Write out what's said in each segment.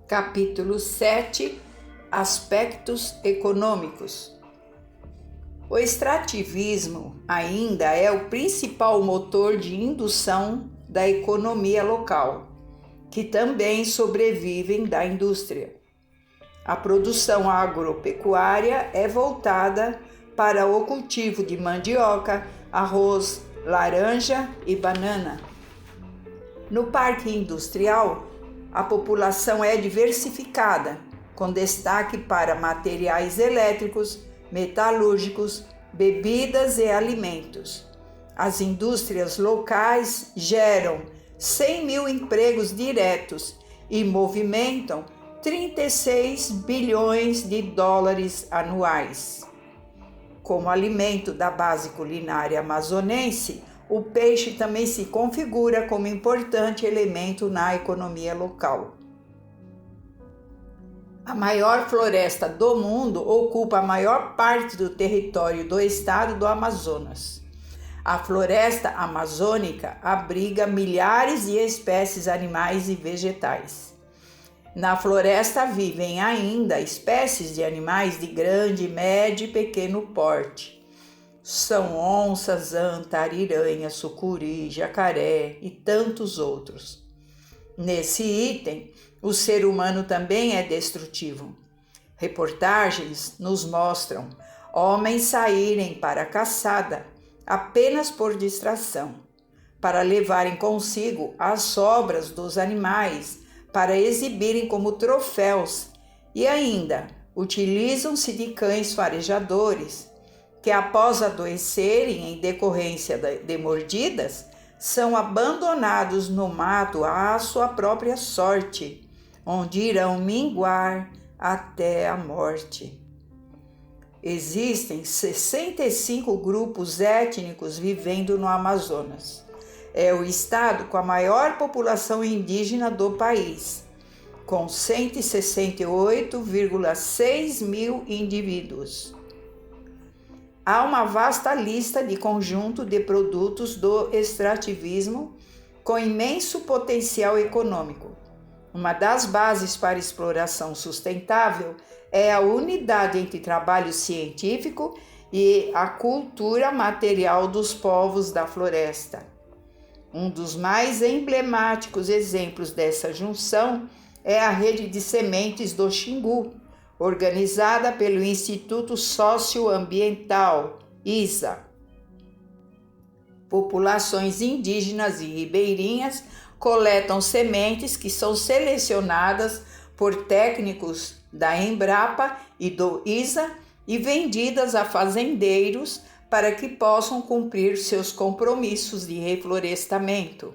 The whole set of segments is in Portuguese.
Capítulo 7 – Aspectos econômicos. O extrativismo ainda é o principal motor de indução da economia local, que também sobrevivem da indústria. A produção agropecuária é voltada para o cultivo de mandioca, arroz, laranja e banana. No parque industrial, a população é diversificada, com destaque para materiais elétricos, metalúrgicos, bebidas e alimentos. As indústrias locais geram 100 mil empregos diretos e movimentam 36 bilhões de dólares anuais. Como alimento da base culinária amazonense, o peixe também se configura como importante elemento na economia local. A maior floresta do mundo ocupa a maior parte do território do estado do Amazonas. A floresta amazônica abriga milhares de espécies animais e vegetais. Na floresta vivem ainda espécies de animais de grande, médio e pequeno porte. São onças, anta, ariranha, sucuri, jacaré e tantos outros. Nesse item, o ser humano também é destrutivo. Reportagens nos mostram homens saírem para a caçada apenas por distração, para levarem consigo as sobras dos animais, para exibirem como troféus e ainda utilizam-se de cães farejadores que, após adoecerem em decorrência de mordidas, são abandonados no mato à sua própria sorte, onde irão minguar até a morte. Existem 65 grupos étnicos vivendo no Amazonas. É o estado com a maior população indígena do país, com 168,6 mil indivíduos. Há uma vasta lista de conjunto de produtos do extrativismo com imenso potencial econômico. Uma das bases para exploração sustentável é a unidade entre trabalho científico e a cultura material dos povos da floresta. Um dos mais emblemáticos exemplos dessa junção é a rede de sementes do Xingu, organizada pelo Instituto Socioambiental, ISA. Populações indígenas e ribeirinhas coletam sementes que são selecionadas por técnicos da Embrapa e do ISA e vendidas a fazendeiros para que possam cumprir seus compromissos de reflorestamento.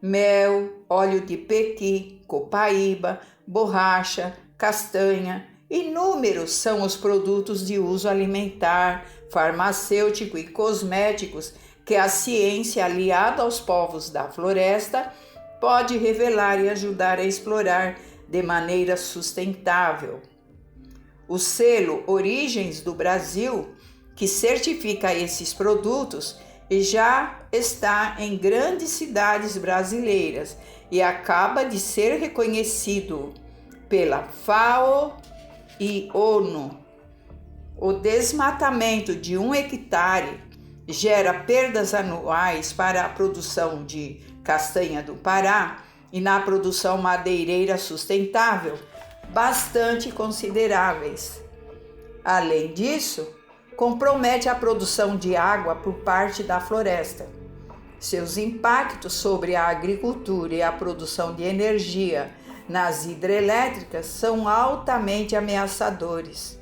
Mel, óleo de pequi, copaíba, borracha, castanha, inúmeros são os produtos de uso alimentar, farmacêutico e cosméticos que a ciência, aliada aos povos da floresta, pode revelar e ajudar a explorar de maneira sustentável. O selo Origens do Brasil, que certifica esses produtos, já está em grandes cidades brasileiras e acaba de ser reconhecido pela FAO e ONU. O desmatamento de 1 hectare gera perdas anuais para a produção de castanha do Pará e na produção madeireira sustentável bastante consideráveis. Além disso, compromete a produção de água por parte da floresta. Seus impactos sobre a agricultura e a produção de energia nas hidrelétricas são altamente ameaçadores.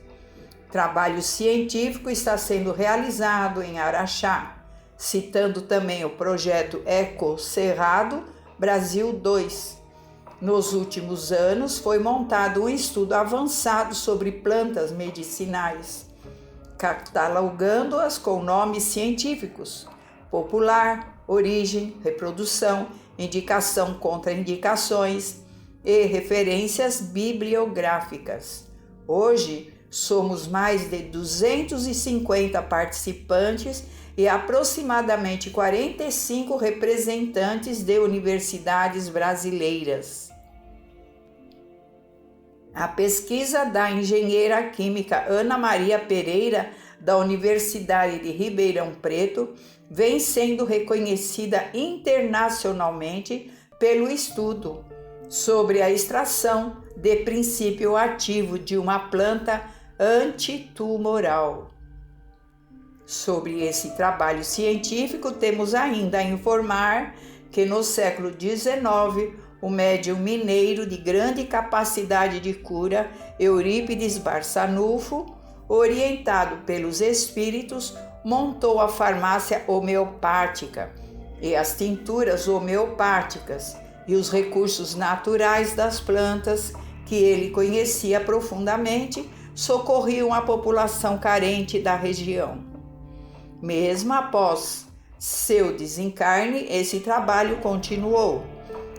Trabalho científico está sendo realizado em Araxá, citando também o projeto Eco Cerrado Brasil 2, Nos últimos anos, foi montado um estudo avançado sobre plantas medicinais, catalogando-as com nomes científicos: popular, origem, reprodução, indicação, contraindicações e referências bibliográficas. Hoje, somos mais de 250 participantes e aproximadamente 45 representantes de universidades brasileiras. A pesquisa da engenheira química Ana Maria Pereira, da Universidade de Ribeirão Preto, vem sendo reconhecida internacionalmente pelo estudo sobre a extração de princípio ativo de uma planta antitumoral. Sobre esse trabalho científico, temos ainda a informar que no século XIX, o médium mineiro de grande capacidade de cura, Eurípides Barçanufo, orientado pelos espíritos, montou a farmácia homeopática e as tinturas homeopáticas e os recursos naturais das plantas que ele conhecia profundamente socorriam a população carente da região. Mesmo após seu desencarne, esse trabalho continuou.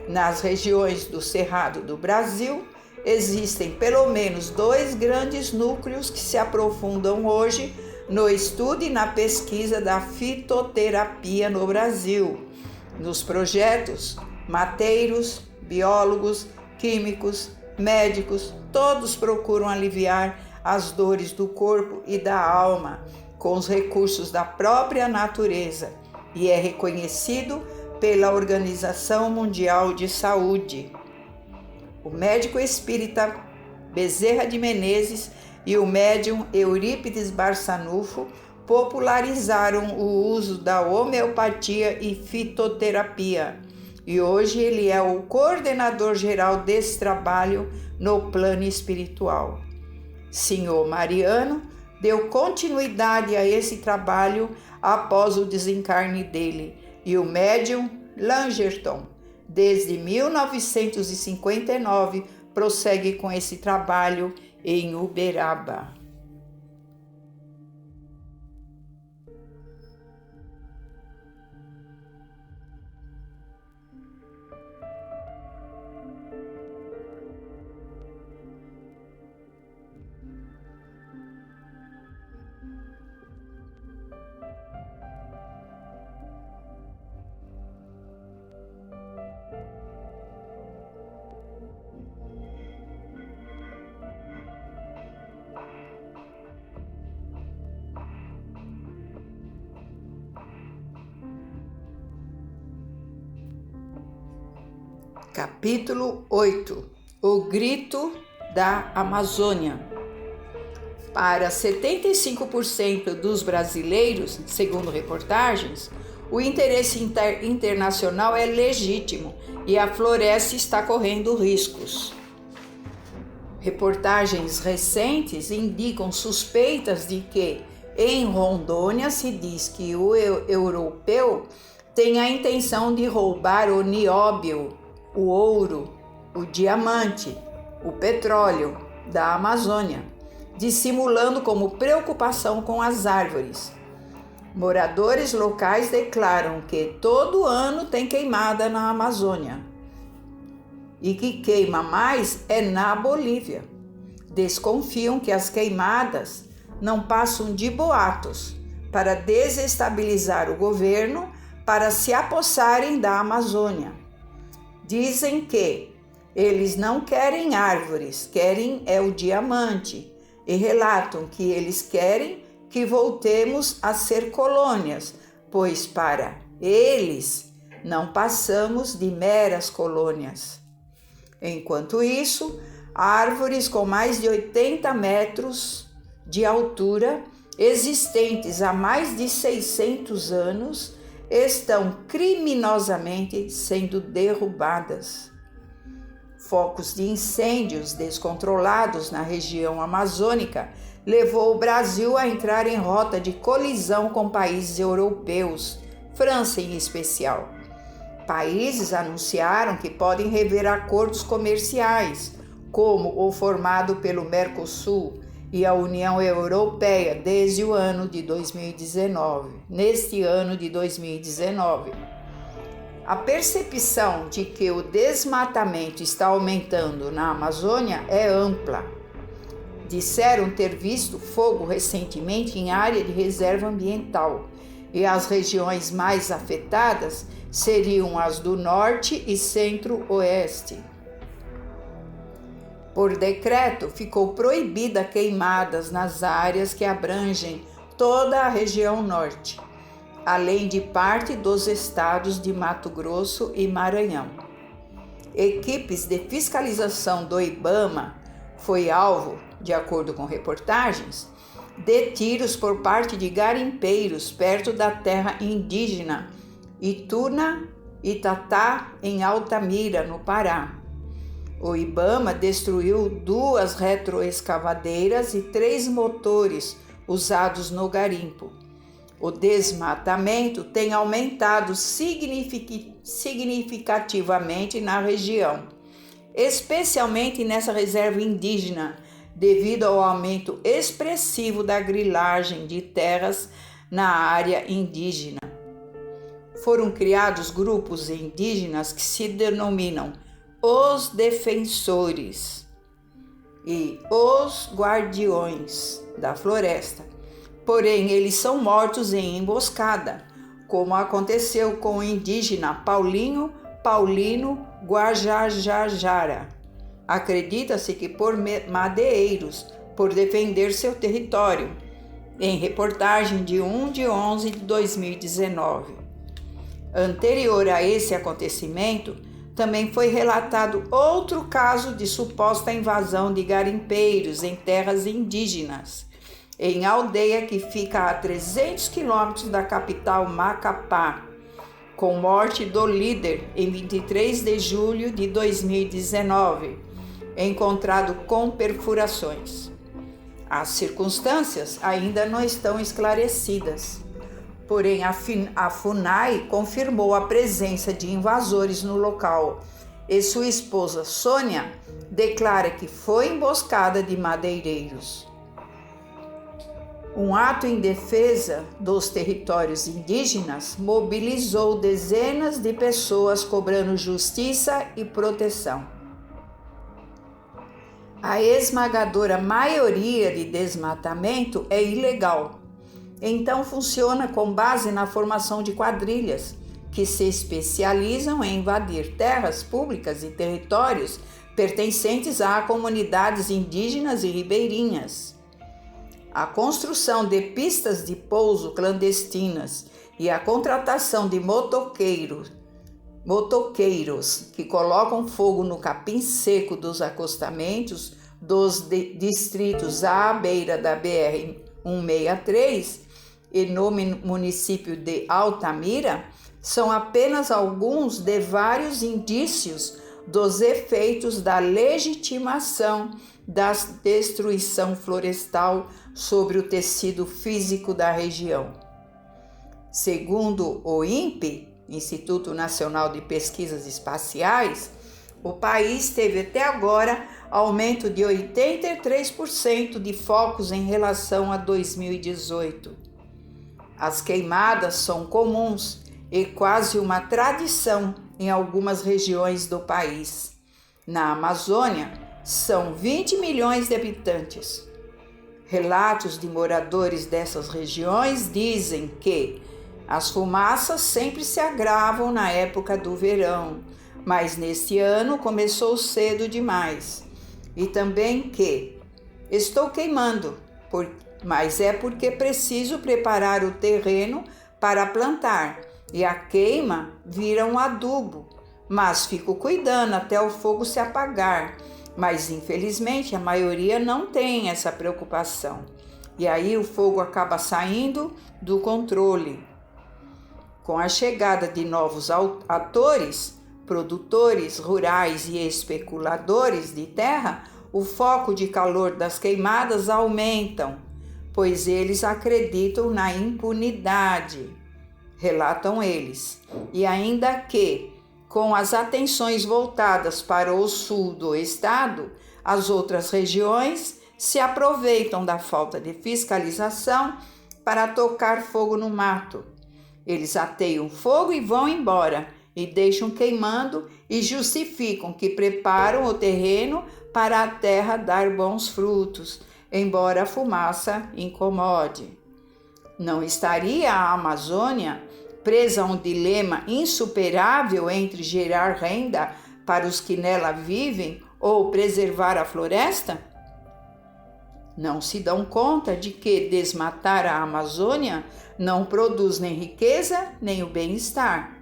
Nas regiões do Cerrado do Brasil, existem pelo menos 2 grandes núcleos que se aprofundam hoje no estudo e na pesquisa da fitoterapia no Brasil. Nos projetos, mateiros, biólogos, químicos, médicos, todos procuram aliviar as dores do corpo e da alma com os recursos da própria natureza e é reconhecido pela Organização Mundial de Saúde. O médico espírita Bezerra de Menezes e o médium Eurípides Barçanufo popularizaram o uso da homeopatia e fitoterapia, e hoje ele é o coordenador geral desse trabalho no plano espiritual. Senhor Mariano deu continuidade a esse trabalho após o desencarne dele, e o médium Langerton, desde 1959, prossegue com esse trabalho em Uberaba. Capítulo 8. O grito da Amazônia. Para 75% dos brasileiros, segundo reportagens, o interesse internacional é legítimo e a floresta está correndo riscos. Reportagens recentes indicam suspeitas de que, em Rondônia, se diz que o europeu tem a intenção de roubar o nióbio, o ouro, o diamante, o petróleo da Amazônia, dissimulando como preocupação com as árvores. Moradores locais declaram que todo ano tem queimada na Amazônia e que queima mais é na Bolívia. Desconfiam que as queimadas não passam de boatos para desestabilizar o governo para se apossarem da Amazônia. Dizem que eles não querem árvores, querem é o diamante, e relatam que eles querem que voltemos a ser colônias, pois para eles não passamos de meras colônias. Enquanto isso, árvores com mais de 80 metros de altura, existentes há mais de 600 anos, estão criminosamente sendo derrubadas. Focos de incêndios descontrolados na região amazônica levou o Brasil a entrar em rota de colisão com países europeus, França em especial. países anunciaram que podem rever acordos comerciais, como o formado pelo Mercosul e a União Europeia desde o ano de 2019. Neste ano de 2019, a percepção de que o desmatamento está aumentando na Amazônia é ampla. Disseram ter visto fogo recentemente em área de reserva ambiental, e as regiões mais afetadas seriam as do Norte e Centro-Oeste. Por decreto, ficou proibida queimadas nas áreas que abrangem toda a região Norte, além de parte dos estados de Mato Grosso e Maranhão. Equipes de fiscalização do IBAMA foi alvo, de acordo com reportagens, de tiros por parte de garimpeiros perto da terra indígena Ituna Itatá, em Altamira, no Pará. O IBAMA destruiu 2 retroescavadeiras e 3 motores usados no garimpo. O desmatamento tem aumentado significativamente na região, especialmente nessa reserva indígena, devido ao aumento expressivo da grilagem de terras na área indígena. Foram criados grupos indígenas que se denominam os defensores e os guardiões da floresta. Porém, eles são mortos em emboscada, como aconteceu com o indígena Paulino Guajajara. Acredita-se que por madeireiros, por defender seu território, em reportagem de 1/11 de 2019. Anterior a esse acontecimento, também foi relatado outro caso de suposta invasão de garimpeiros em terras indígenas, em aldeia que fica a 300 quilômetros da capital Macapá, com morte do líder em 23 de julho de 2019, encontrado com perfurações. As circunstâncias ainda não estão esclarecidas, porém a FUNAI confirmou a presença de invasores no local e sua esposa Sônia declara que foi emboscada de madeireiros. Um ato em defesa dos territórios indígenas mobilizou dezenas de pessoas cobrando justiça e proteção. A esmagadora maioria de desmatamento é ilegal, então funciona com base na formação de quadrilhas que se especializam em invadir terras públicas e territórios pertencentes a comunidades indígenas e ribeirinhas. A construção de pistas de pouso clandestinas e a contratação de motoqueiros que colocam fogo no capim seco dos acostamentos dos distritos à beira da BR-163 e no município de Altamira são apenas alguns de vários indícios dos efeitos da legitimação da destruição florestal sobre o tecido físico da região. Segundo o INPE, Instituto Nacional de Pesquisas Espaciais, o país teve até agora aumento de 83% de focos em relação a 2018. As queimadas são comuns e quase uma tradição em algumas regiões do país. Na Amazônia, são 20 milhões de habitantes. Relatos de moradores dessas regiões dizem que as fumaças sempre se agravam na época do verão, mas neste ano começou cedo demais. E também que estou queimando, mas é porque preciso preparar o terreno para plantar e a queima vira um adubo, mas fico cuidando até o fogo se apagar. Mas infelizmente a maioria não tem essa preocupação e aí o fogo acaba saindo do controle. Com a chegada de novos atores, produtores rurais e especuladores de terra, o foco de calor das queimadas aumentam, pois eles acreditam na impunidade, relatam eles, e ainda que com as atenções voltadas para o sul do estado, as outras regiões se aproveitam da falta de fiscalização para tocar fogo no mato. Eles ateiam fogo e vão embora, e deixam queimando e justificam que preparam o terreno para a terra dar bons frutos, embora a fumaça incomode. Não estaria a Amazônia presa a um dilema insuperável entre gerar renda para os que nela vivem ou preservar a floresta? Não se dão conta de que desmatar a Amazônia não produz nem riqueza nem o bem-estar.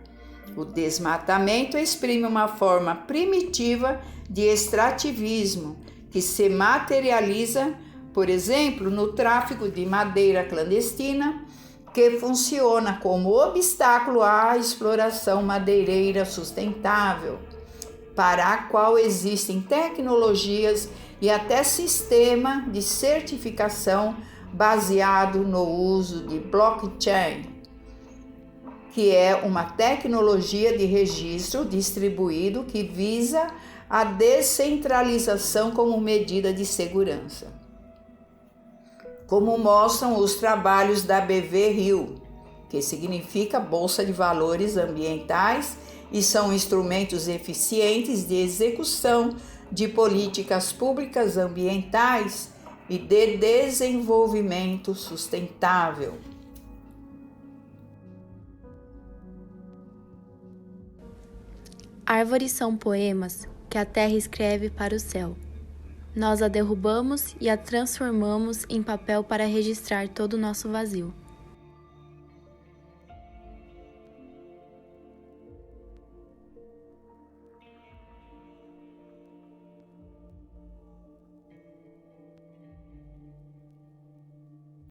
O desmatamento exprime uma forma primitiva de extrativismo que se materializa, por exemplo, no tráfico de madeira clandestina, que funciona como obstáculo à exploração madeireira sustentável, para a qual existem tecnologias e até sistema de certificação baseado no uso de blockchain, que é uma tecnologia de registro distribuído que visa a descentralização como medida de segurança. Como mostram os trabalhos da BV Rio, que significa Bolsa de Valores Ambientais, e são instrumentos eficientes de execução de políticas públicas ambientais e de desenvolvimento sustentável. Árvores são poemas que a terra escreve para o céu. Nós a derrubamos e a transformamos em papel para registrar todo o nosso vazio.